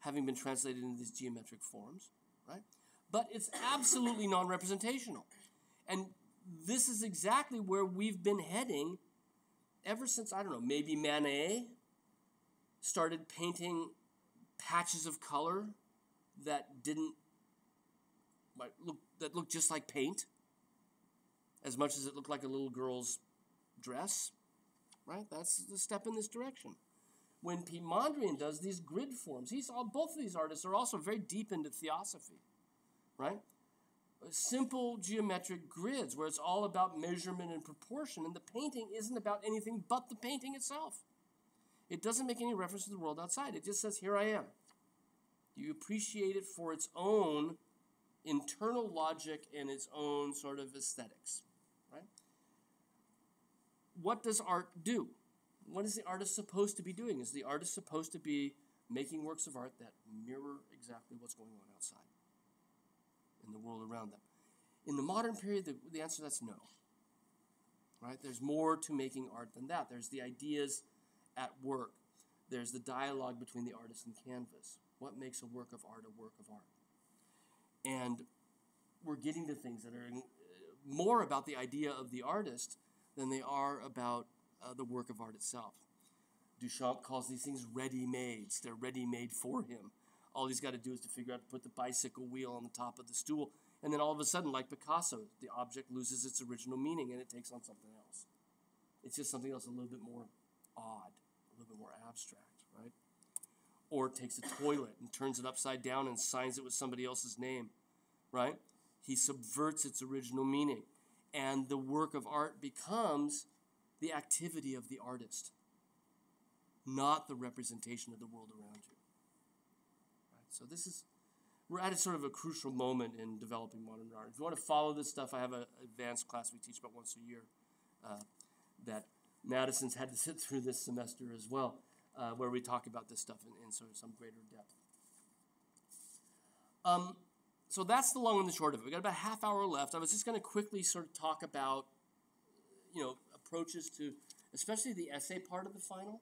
having been translated into these geometric forms, right? But it's absolutely non-representational. And this is exactly where we've been heading ever since, I don't know, maybe Manet started painting patches of color that looked just like paint, as much as it looked like a little girl's dress, right? That's the step in this direction. When Pete Mondrian does these grid forms, both of these artists are also very deep into theosophy, right? Simple geometric grids where it's all about measurement and proportion, and the painting isn't about anything but the painting itself. It doesn't make any reference to the world outside. It just says, here I am. You appreciate it for its own internal logic and its own sort of aesthetics, right? What does art do? What is the artist supposed to be doing? Is the artist supposed to be making works of art that mirror exactly what's going on outside in the world around them? In the modern period, the answer to that's no. Right? There's more to making art than that. There's the ideas at work. There's the dialogue between the artist and canvas. What makes a work of art a work of art? And we're getting to things that are more about the idea of the artist than they are about the work of art itself. Duchamp calls these things ready-mades. They're ready-made for him. All he's got to do is to figure out to put the bicycle wheel on the top of the stool. And then all of a sudden, like Picasso, the object loses its original meaning and it takes on something else. It's just something else a little bit more odd, a little bit more abstract, right? Or takes a toilet and turns it upside down and signs it with somebody else's name, right? He subverts its original meaning. And the work of art becomes the activity of the artist, not the representation of the world around you. Right? So we're at a sort of a crucial moment in developing modern art. If you want to follow this stuff, I have an advanced class we teach about once a year that Madison's had to sit through this semester as well, where we talk about this stuff in sort of some greater depth. So that's the long and the short of it. We've got about a half hour left. I was just going to quickly sort of talk about, approaches to, especially the essay part of the final,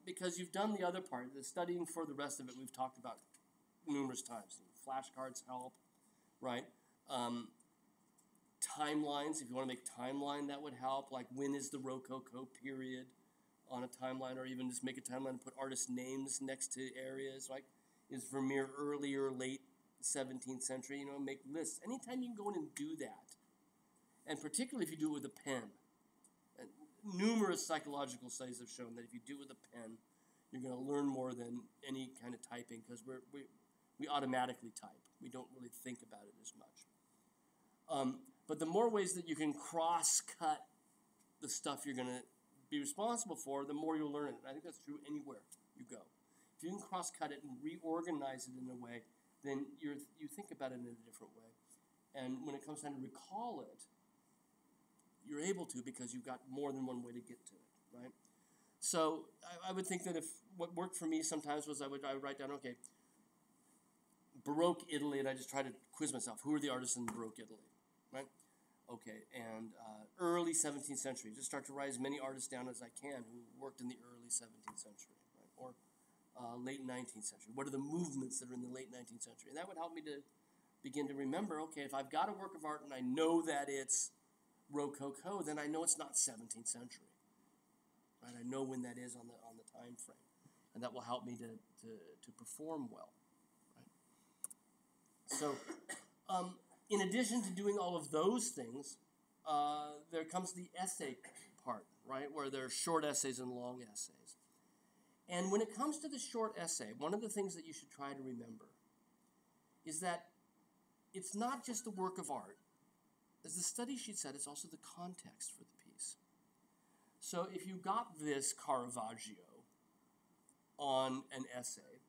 because you've done the other part, the studying for the rest of it we've talked about numerous times. Flashcards help, right? Timelines, if you want to make timeline, that would help. Like, when is the Rococo period, on a timeline, or even just make a timeline and put artist names next to areas, like is Vermeer early or late 17th century, make lists. Anytime you can go in and do that, and particularly if you do it with a pen. And numerous psychological studies have shown that if you do it with a pen, you're going to learn more than any kind of typing, because we automatically type. We don't really think about it as much. But the more ways that you can cross-cut the stuff you're going to be responsible for, the more you'll learn it. And I think that's true anywhere you go. If you can cross-cut it and reorganize it in a way, then you think about it in a different way. And when it comes time to recall it, you're able to, because you've got more than one way to get to it, right? So I would think that if what worked for me sometimes was I would write down, okay, Baroque Italy, and I just try to quiz myself. Who are the artists in Baroque Italy, right? Okay, and early 17th century. Just start to write as many artists down as I can who worked in the early 17th century, right? Or late 19th century. What are the movements that are in the late 19th century? And that would help me to begin to remember, okay, if I've got a work of art and I know that it's Rococo, then I know it's not 17th century, right? I know when that is on the time frame, and that will help me to perform well, right? So, in addition to doing all of those things, there comes the essay part, right, where there are short essays and long essays. And when it comes to the short essay, one of the things that you should try to remember is that it's not just the work of art. As the study sheet said, it's also the context for the piece. So if you got this Caravaggio on an essay,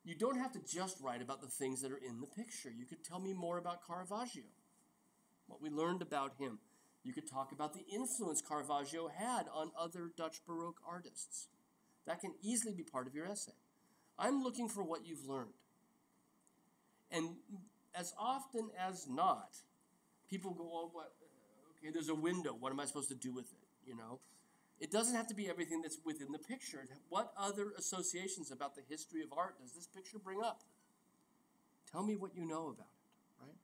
you don't have to just write about the things that are in the picture. You could tell me more about Caravaggio, what we learned about him. You could talk about the influence Caravaggio had on other Dutch Baroque artists. That can easily be part of your essay. I'm looking for what you've learned. And as often as not, people go, oh, okay, there's a window. What am I supposed to do with it, It doesn't have to be everything that's within the picture. What other associations about the history of art does this picture bring up? Tell me what you know about it, right?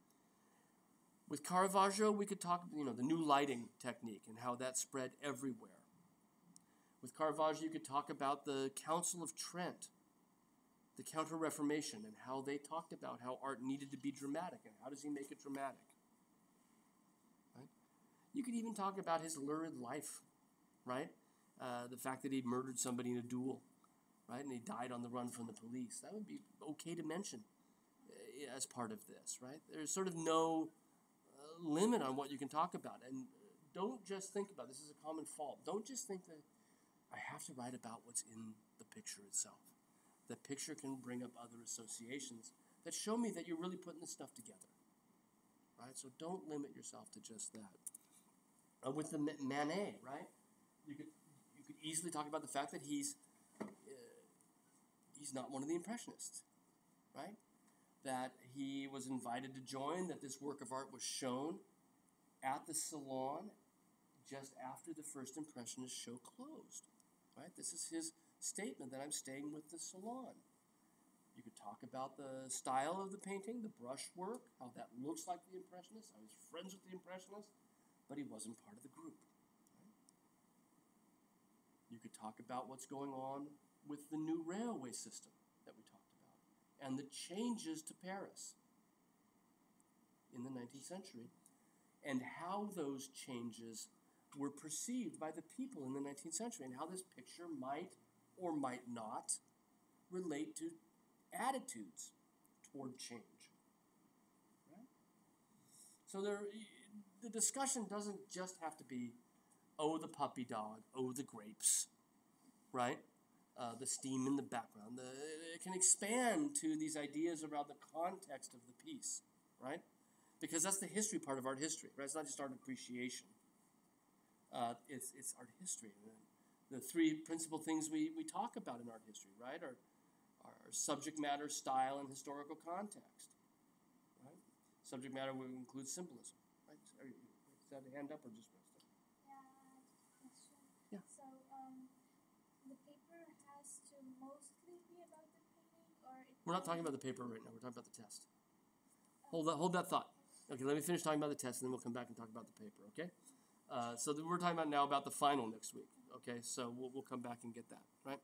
With Caravaggio, we could talk, the new lighting technique and how that spread everywhere. With Caravaggio, you could talk about the Council of Trent, the Counter-Reformation, and how they talked about how art needed to be dramatic, and how does he make it dramatic? Right? You could even talk about his lurid life, right? The fact that he murdered somebody in a duel, right? And he died on the run from the police. That would be okay to mention as part of this, right? There's sort of no limit on what you can talk about. And don't just think about, this is a common fault, don't just think that I have to write about what's in the picture itself. The picture can bring up other associations that show me that you're really putting this stuff together, right? So don't limit yourself to just that. With the Manet, right? You could easily talk about the fact that he's not one of the Impressionists, right? That he was invited to join, that this work of art was shown at the Salon just after the first Impressionist show closed, right? This is his statement that I'm staying with the Salon. You could talk about the style of the painting, the brushwork, how that looks like the Impressionists. I was friends with the Impressionists, but he wasn't part of the group. Right? You could talk about what's going on with the new railway system that we talked about, and the changes to Paris in the 19th century, and how those changes were perceived by the people in the 19th century, and how this picture might or might not relate to attitudes toward change. Right? So the discussion doesn't just have to be, oh, the puppy dog, oh, the grapes, right? The steam in the background. It can expand to these ideas around the context of the piece, right? Because that's the history part of art history, right? It's not just art appreciation. It's art history. The three principal things we talk about in art history, right, are subject matter, style, and historical context. Right? Subject matter will include symbolism. Right? Is that a hand up or just rest up? Yeah, question. Yeah. So, the paper has to mostly be about the painting, or We're not talking about the paper right now. We're talking about the test. Hold that thought. Okay, let me finish talking about the test, and then we'll come back and talk about the paper. Okay. So we're talking about now about the final next week. okay? So we'll come back and get that, right?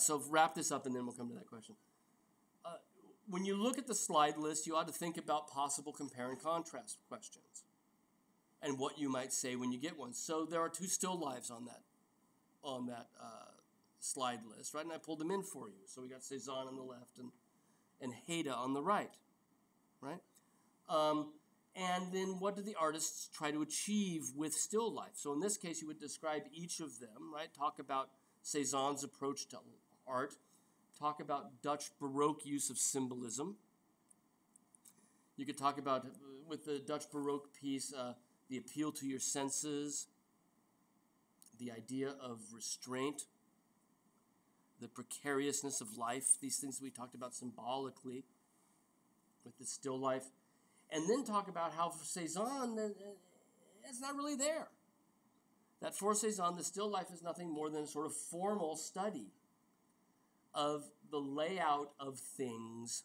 So wrap this up, and then we'll come to that question. When you look at the slide list, you ought to think about possible compare and contrast questions and what you might say when you get one. So there are two still lives on that slide list, right? And I pulled them in for you. So we got Cezanne on the left and Haida on the right, right? And then what do the artists try to achieve with still life? So in this case, you would describe each of them, right? Talk about Cezanne's approach to art. Talk about Dutch Baroque use of symbolism. You could talk about, with the Dutch Baroque piece, the appeal to your senses, the idea of restraint, the precariousness of life, these things we talked about symbolically with the still life. And then talk about how for Cezanne, it's not really there. That for Cezanne, the still life is nothing more than a sort of formal study of the layout of things,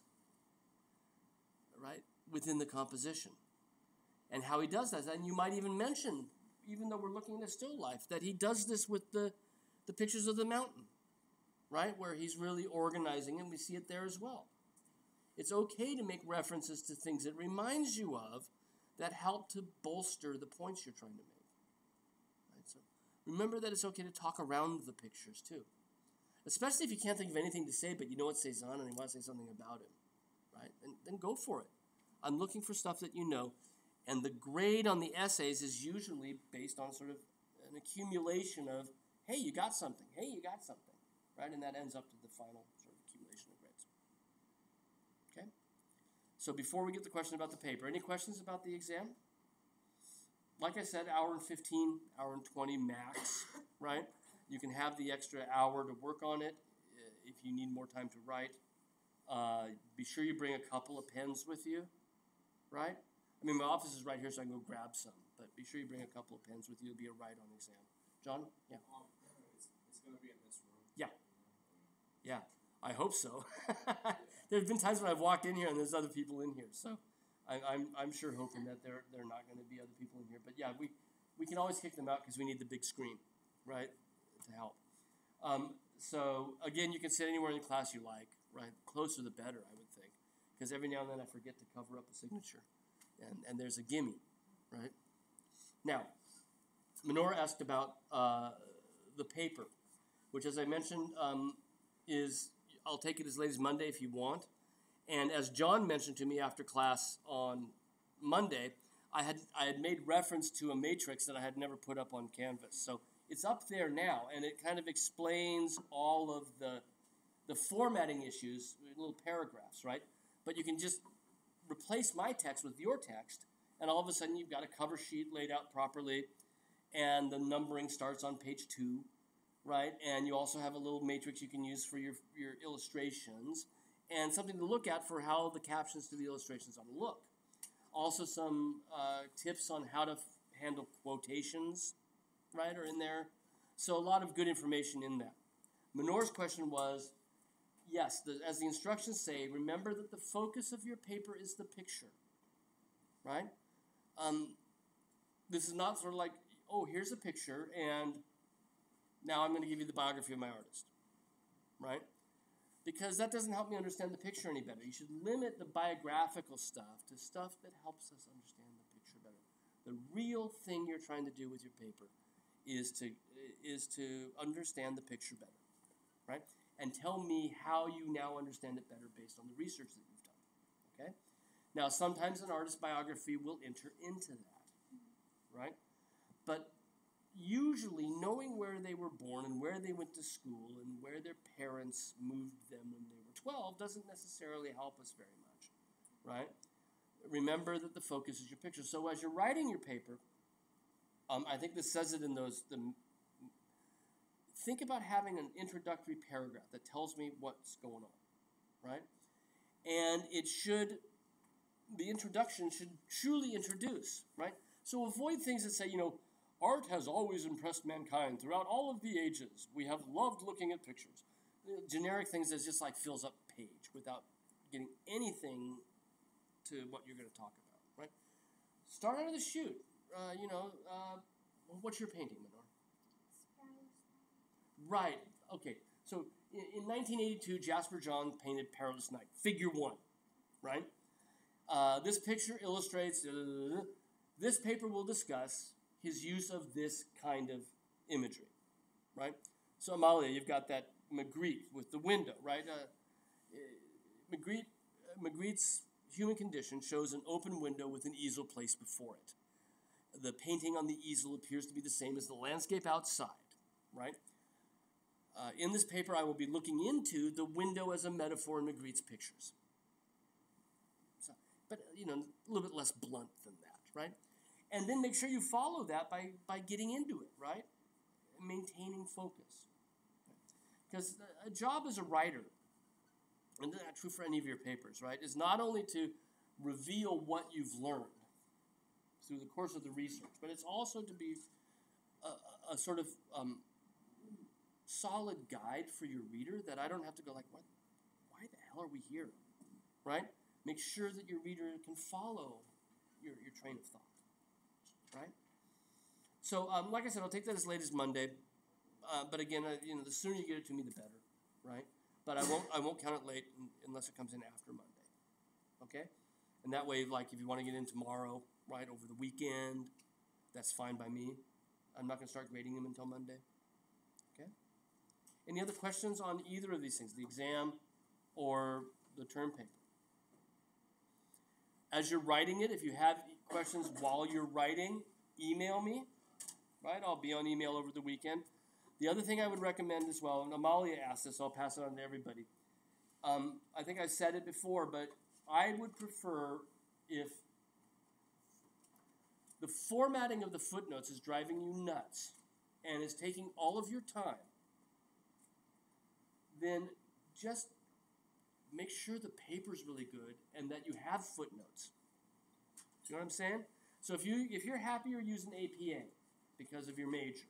right, within the composition. And how he does that. And you might even mention, even though we're looking at a still life, that he does this with the pictures of the mountain, right, where he's really organizing, and we see it there as well. It's okay to make references to things it reminds you of that help to bolster the points you're trying to make. Right? So remember that it's okay to talk around the pictures too. Especially if you can't think of anything to say, but you know it's Cezanne and you want to say something about him, right? And then go for it. I'm looking for stuff that you know. And the grade on the essays is usually based on sort of an accumulation of, hey, you got something. Hey, you got something, right? And that ends up to the final sort of accumulation of grades. Okay? So before we get the question about the paper, any questions about the exam? Like I said, hour and 15, hour and 20 max, right? You can have the extra hour to work on it if you need more time to write. Be sure you bring a couple of pens with you, right? I mean, my office is right here, so I can go grab some. But be sure you bring a couple of pens with you. It'll be a write-on exam. John? Yeah. It's going to be in this room. Yeah. Yeah. I hope so. There have been times when I've walked in here and there's other people in here. So I'm sure hoping that there are not going to be other people in here. But yeah, we can always kick them out because we need the big screen, right, to help. So again, you can sit anywhere in the class you like, right? Closer the better, I would think, because every now and then I forget to cover up a signature, and there's a gimme, right? Now, Minora asked about the paper, which, as I mentioned, is, I'll take it as late as Monday if you want. And as John mentioned to me after class on Monday, I had made reference to a matrix that I had never put up on Canvas. So it's up there now, and it kind of explains all of the formatting issues, little paragraphs, right? But you can just replace my text with your text, and all of a sudden you've got a cover sheet laid out properly, and the numbering starts on page 2, right? And you also have a little matrix you can use for your illustrations, and something to look at for how the captions to the illustrations ought to look. Also some tips on how to handle quotations, right, are in there. So a lot of good information in that. Minora's question was, yes, as the instructions say, remember that the focus of your paper is the picture, right? This is not sort of like, oh, here's a picture, and now I'm going to give you the biography of my artist, right? Because that doesn't help me understand the picture any better. You should limit the biographical stuff to stuff that helps us understand the picture better. The real thing you're trying to do with your paper is to understand the picture better, right? And tell me how you now understand it better based on the research that you've done, okay? Now, sometimes an artist's biography will enter into that, right? But usually knowing where they were born and where they went to school and where their parents moved them when they were 12 doesn't necessarily help us very much, right? Remember that the focus is your picture. So as you're writing your paper, I think this says it in those, think about having an introductory paragraph that tells me what's going on, right? And the introduction should truly introduce, right? So avoid things that say, art has always impressed mankind throughout all of the ages. We have loved looking at pictures. Generic things that just like fills up the page without getting anything to what you're going to talk about, right? Start out of the chute. What's your painting, Minora? Right. Okay. So in 1982, Jasper John painted Perilous Night, Figure 1, right? This picture illustrates, this paper will discuss his use of this kind of imagery, right? So Amalia, you've got that Magritte with the window, right? Magritte's Human Condition shows an open window with an easel placed before it. The painting on the easel appears to be the same as the landscape outside, right? In this paper, I will be looking into the window as a metaphor in Magritte's pictures. So, but, a little bit less blunt than that, right? And then make sure you follow that by getting into it, right? Maintaining focus. Because a job as a writer, and that's true for any of your papers, right, is not only to reveal what you've learned through the course of the research, but it's also to be a sort of solid guide for your reader that I don't have to go like, what? Why the hell are we here? Right? Make sure that your reader can follow your train of thought. Right? So, like I said, I'll take that as late as Monday. But again, the sooner you get it to me, the better. Right? But I won't count it late unless it comes in after Monday. Okay? And that way, like, if you want to get in tomorrow, right, over the weekend, that's fine by me. I'm not going to start grading them until Monday. Okay? Any other questions on either of these things, the exam or the term paper? As you're writing it, if you have questions while you're writing, email me. Right? I'll be on email over the weekend. The other thing I would recommend as well, and Amalia asked this, so I'll pass it on to everybody. I think I said it before, but I would prefer if the formatting of the footnotes is driving you nuts and is taking all of your time, then just make sure the paper's really good and that you have footnotes. You know what I'm saying? So if you're happier using APA because of your major,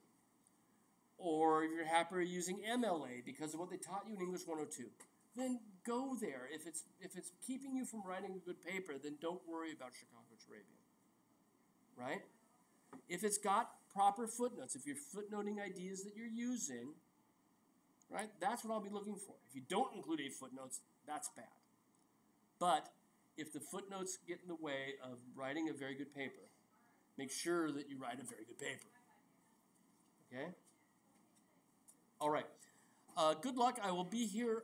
or if you're happier using MLA because of what they taught you in English 102, then go there. If it's keeping you from writing a good paper, then don't worry about Chicago Turabian. Right? If it's got proper footnotes, if you're footnoting ideas that you're using, right, that's what I'll be looking for. If you don't include any footnotes, that's bad. But if the footnotes get in the way of writing a very good paper, make sure that you write a very good paper. Okay? All right. Good luck. I will be here,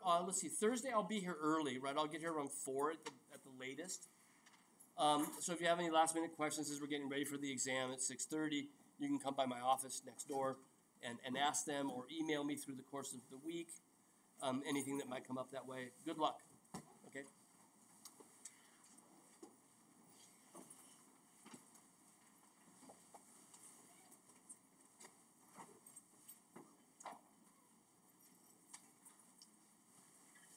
Thursday I'll be here early, right? I'll get here around 4 at the latest. So if you have any last-minute questions as we're getting ready for the exam at 6:30, you can come by my office next door and ask them, or email me through the course of the week, anything that might come up that way. Good luck.